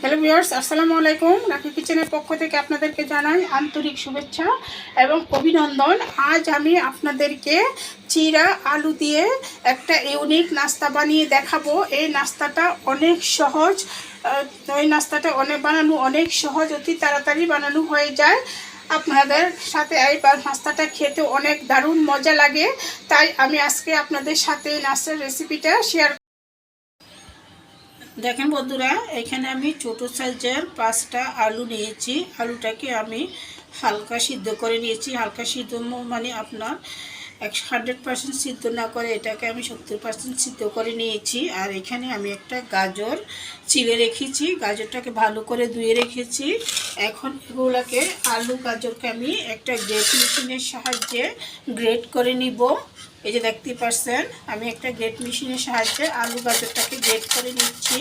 Hello viewers, আসসালামু আলাইকুম। রাখি কিচেনের পক্ষ থেকে আপনাদেরকে জানাই আন্তরিক শুভেচ্ছা এবং অভিনন্দন। আজ আমি আপনাদেরকে চিরা আলু দিয়ে একটা ইউনিক নাস্তা বানিয়ে দেখাবো। এই নাস্তাটা অনেক সহজ, বানানো অনেক সহজ, অতি তাড়াতাড়ি বানানো হয়ে যায়। আপনাদের সাথে এই নাস্তাটা খেতে অনেক দারুণ মজা লাগে, তাই আমি আজকে আপনাদের সাথে নাস্তার রেসিপিটা শেয়ার। দেখেন বন্ধুরা, এখানে আমি ছোটো সাইজের 5টা আলু নিয়েছি। আলুটাকে আমি হালকা সিদ্ধ করে নিয়েছি। হালকা সিদ্ধ মানে আপনার 100% সিদ্ধ না করে এটাকে আমি 70% সিদ্ধ করে নিয়েছি। আর এখানে আমি একটা গাজর চিড়ে রেখেছি, গাজরটাকে ভালো করে ধুয়ে রেখেছি। এখন এগুলোকে আলু গাজরকে আমি একটা গ্রেট মেশিনের সাহায্যে গ্রেট করে নিব। এই যে দেখতে পাচ্ছেন, আমি একটা গ্রেট মেশিনের সাহায্যে আলু গাজরটাকে গ্রেট করে নিচ্ছি।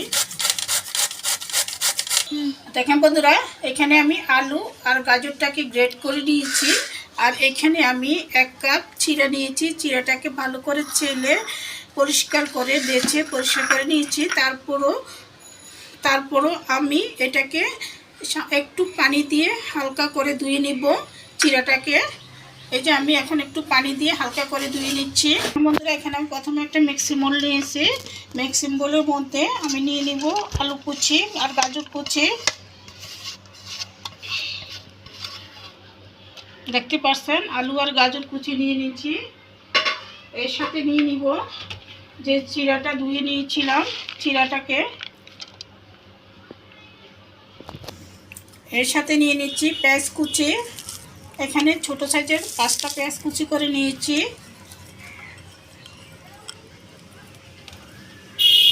দেখেন বন্ধুরা, এখানে আমি আলু আর গাজরটাকে গ্রেট করে নিয়েছি। আর এখানে আমি 1 কাপ চিড়া নিয়েছি। চিড়াটাকে ভালো করে ছেলে পরিষ্কার করে বেছে পরিষ্কার করে নিয়েছি। তারপরও আমি এটাকে একটু পানি দিয়ে হালকা করে ধুয়ে নিব চিড়াটাকে। এই যে আমি এখন একটু পানি দিয়ে হালকা করে ধুয়ে নিচ্ছি। বন্ধুরা, এখানে আমি প্রথমে একটা মিক্সি বোল নিয়েছি। মিক্সি বোলের মধ্যে আমি নিয়ে নিব আলু কুচি আর গাজর কুচি। দেখতে পাচ্ছেন, আলু আর গাজর কুচি নিয়ে নিচ্ছি। এর সাথে নিয়ে নিব যে চিড়াটা ধুয়ে নিয়েছিলাম, চিড়াটাকে এর সাথে নিয়ে নিচ্ছি পেঁয়াজ কুচি। এখানে ছোট সাইজের 5টা পেঁয়াজ কুচি করে নিয়েছি।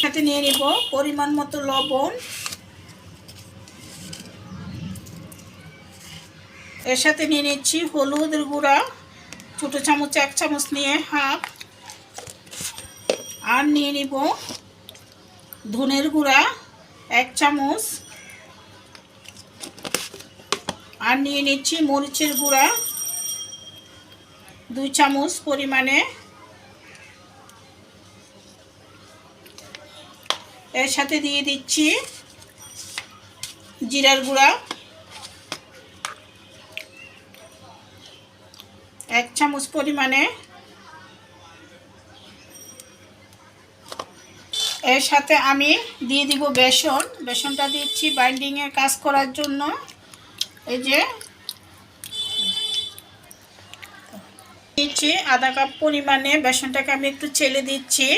সাথে নিয়ে নিব পরিমাণ মতো লবণ। এর সাথে নিয়ে নিচ্ছি হলুদের গুঁড়া, ছোটো চামচ 1 চামচ নিয়ে হাফ। আর নিয়ে নিব ধনের গুঁড়া 1 চামচ। আর নিয়ে নিচ্ছি মরিচের গুঁড়া 2 চামচ পরিমাণে। এর সাথে দিয়ে দিচ্ছি জিরার গুঁড়া 1 চামচ পরিমাণে। এর সাথে আমি দিয়ে দিব বেসন। বেসনটা দিচ্ছি বাইন্ডিংয়ের কাজ করার জন্য। এই যে দিচ্ছি আধা কাপ পরিমাণে বেসনটাকে আমি একটু চেলে দিচ্ছি।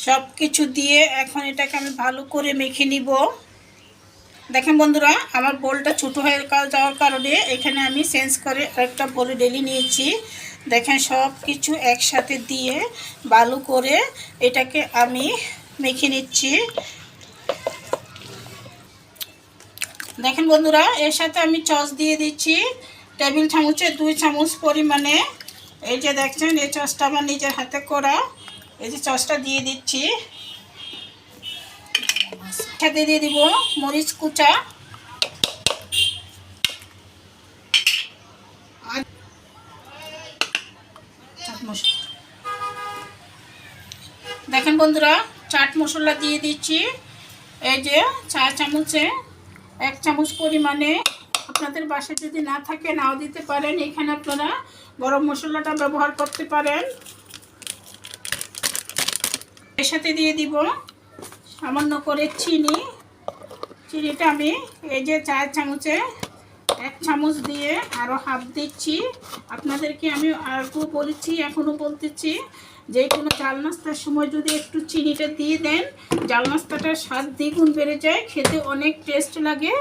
সব কিছু দিয়ে এখন এটাকে আমি ভালো করে মেখে নিব। দেখেন বন্ধুরা, আমার বোলটা ছোটো হয়ে যাওয়ার কারণে এখানে আমি চেঞ্জ করে আরেকটা বোলে ঢেলে নিয়েছি। দেখেন সব কিছু একসাথে দিয়ে ভালো করে এটাকে আমি মেখে নিচ্ছি। দেখেন বন্ধুরা, এর সাথে আমি সস দিয়ে দিচ্ছি টেবিল চামচে 2 চামচ পরিমাণে। এই যে দেখছেন, এই সসটা আমার নিজের হাতে করা। এই যে সসটা দিয়ে দিচ্ছি। সাথে দিয়ে দিব মরিচ কুচা। দেখেন বন্ধুরা, চাট মশলা দিয়ে দিচ্ছি। এই যে 4 চামচে 1 চামচ পরিমাণে। আপনাদের বাসায় যদি না থাকে নাও দিতে পারেন, এখানে আপনারা গরম মশলাটা ব্যবহার করতে পারেন। এর সাথে দিয়ে দিব সামান্য করে চিনি। চিনিটা আমি এই যে 4 চামচে 1 চামচ দিয়ে আরও হাফ দিচ্ছি। আপনাদেরকে আমি আরও বলেছি, এখনও বলতেছি, যে কোনো জাল নাস্তার সময় যদি একটু চিনিটা দিয়ে দেন, জাল নাস্তাটার স্বাদ দ্বিগুণ বেড়ে যায়, খেতে অনেক টেস্ট লাগে।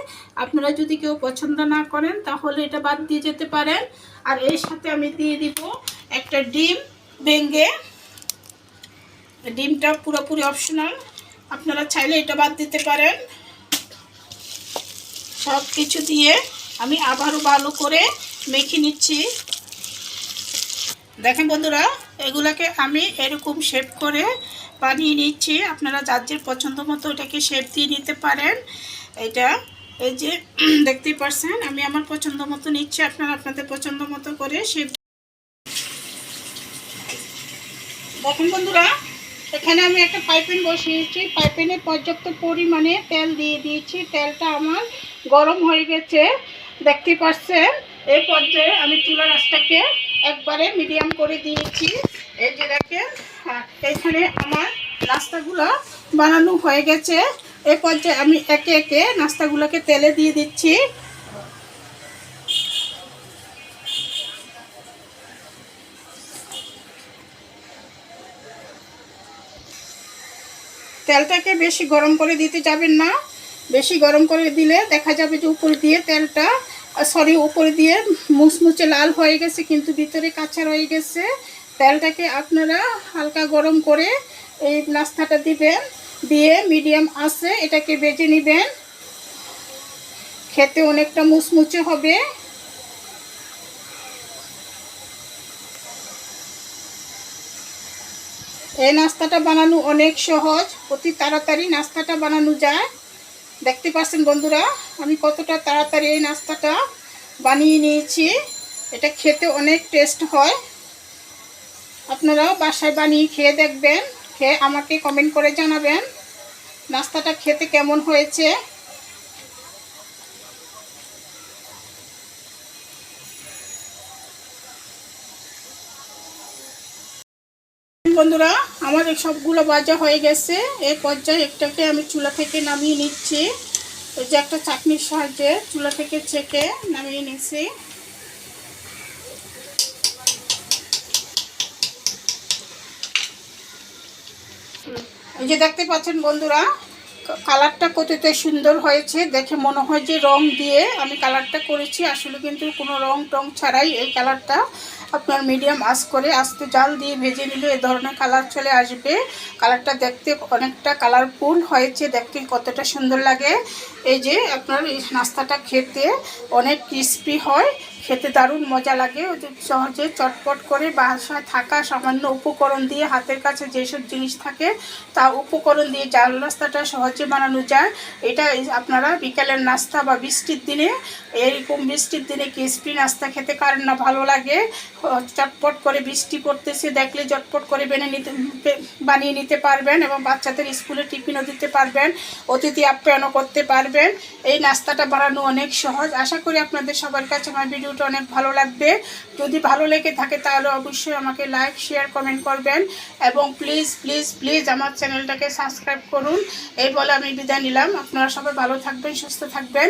আপনারা যদি কেউ পছন্দ না করেন তাহলে এটা বাদ দিয়ে যেতে পারেন। আর এর সাথে আমি দিয়ে দিব একটা ডিম ভেঙে। ডিমটা পুরোপুরি অপশনাল, আপনারা চাইলে এটা বাদ দিতে পারেন। সব কিছু দিয়ে আমি আবারও ভালো করে মেখে নিচ্ছি। দেখেন বন্ধুরা, এগুলাকে আমি এরকম শেপ করে বানিয়ে নিচ্ছি। আপনারা যার যার পছন্দ মতো এটাকে শেপ দিয়ে নিতে পারেন। এটা এই যে দেখতেই পাচ্ছেন, আমি আমার পছন্দ মতো নিচ্ছি, আপনারা আপনাদের পছন্দ মতো করে শেপ। দেখেন বন্ধুরা, এখানে আমি একটা পাইপ্যান বসিয়েছি, পাইপ্যানে পর্যাপ্ত পরিমাণে তেল দিয়ে দিয়েছি। তেলটা আমার গরম হয়ে গেছে, দেখতে পাচ্ছেন। এই পর্যায়ে আমি চুলার আঁচটাকে একবারে মিডিয়াম করে দিয়েছি। এই যে দেখেন, এখানে আমার নাস্তাগুলো বানানো হয়ে গেছে। এই পর্যায়ে আমি একে একে নাস্তাগুলোকে তেলে দিয়ে দিচ্ছি। তেলটাকে বেশি গরম করে দিতে যাবেন না, বেশি গরম করে দিলে দেখা যাবে যে উপর দিয়ে তেলটা উপরে দিয়ে মুচমুচে লাল হয়ে গেছে কিন্তু ভিতরে কাঁচা রয়ে গেছে। তেলটাকে আপনারা হালকা গরম করে এই নাস্তাটা দিবেন, দিয়ে মিডিয়াম আঁচে এটাকে ভেজে নেবেন। খেতে অনেকটা মুচমুচে হবে। এই নাস্তাটা বানানো অনেক সহজ, অতি তাড়াতাড়ি নাস্তাটা বানানো যায়। দেখতে পাচ্ছেন বন্ধুরা আমি কতটা তাড়াতাড়ি এই নাস্তাটা বানিয়ে নিয়েছি। এটা খেতে অনেক টেস্ট হয়। আপনারা বাসায় বানিয়ে খেয়ে দেখবেন, খেয়ে আমাকে কমেন্ট করে জানাবেন নাস্তাটা খেতে কেমন হয়েছে। বন্ধুরা আমার এই সবগুলো ভাজা হয়ে গেছে। এই পর্যায়ে একটাকে আমি চুলা থেকে নামিয়ে নিচ্ছি। এই যে একটা চাটনির সাহায্যে চুলা থেকে ছেঁকে নামিয়ে নিচ্ছি। এই যে দেখতে পাচ্ছেন বন্ধুরা কালারটা কতটা সুন্দর হয়েছে, দেখে মনে হয় যে রং দিয়ে আমি কালারটা করেছি, আসলে কিন্তু কোনো রং টং ছাড়াই এই কালারটা। আপনার মিডিয়াম আঁচ করে আস্তে জাল দিয়ে ভেজে নিলে এ ধরনের কালার চলে আসবে। কালারটা দেখতে অনেকটা কালারফুল হয়েছে, দেখতে কতটা সুন্দর লাগে। এই যে আপনার এই নাস্তাটা খেতে অনেক ক্রিস্পি হয়, খেতে দারুণ মজা লাগে। সহজে চটপট করে বাসায় থাকা সামান্য উপকরণ দিয়ে, হাতের কাছে যেসব জিনিস থাকে তা উপকরণ দিয়ে জাল নাস্তাটা সহজে বানানো যায়। এটা আপনারা বিকেলের নাস্তা বা বৃষ্টির দিনে, এরকম বৃষ্টির দিনে ক্রিস্পি নাস্তা খেতে কার না ভালো লাগে। চটপট করে বৃষ্টি পড়তেছে দেখলে চটপট করে বানিয়ে নিতে পারবেন এবং বাচ্চাদের স্কুলে টিফিনও দিতে পারবেন, অতিথি আপ্যায়নও করতে পারবেন। এই নাস্তাটা বানানো অনেক সহজ। আশা করি আপনাদের সবার কাছে আমার ভিডিওটা অনেক ভালো লাগবে। যদি ভালো লেগে থাকে তাহলে অবশ্যই আমাকে লাইক শেয়ার কমেন্ট করবেন এবং প্লিজ প্লিজ প্লিজ আমার চ্যানেলটাকে সাবস্ক্রাইব করুন। এই বলে আমি বিদায় নিলাম। আপনারা সবাই ভালো থাকবেন, সুস্থ থাকবেন।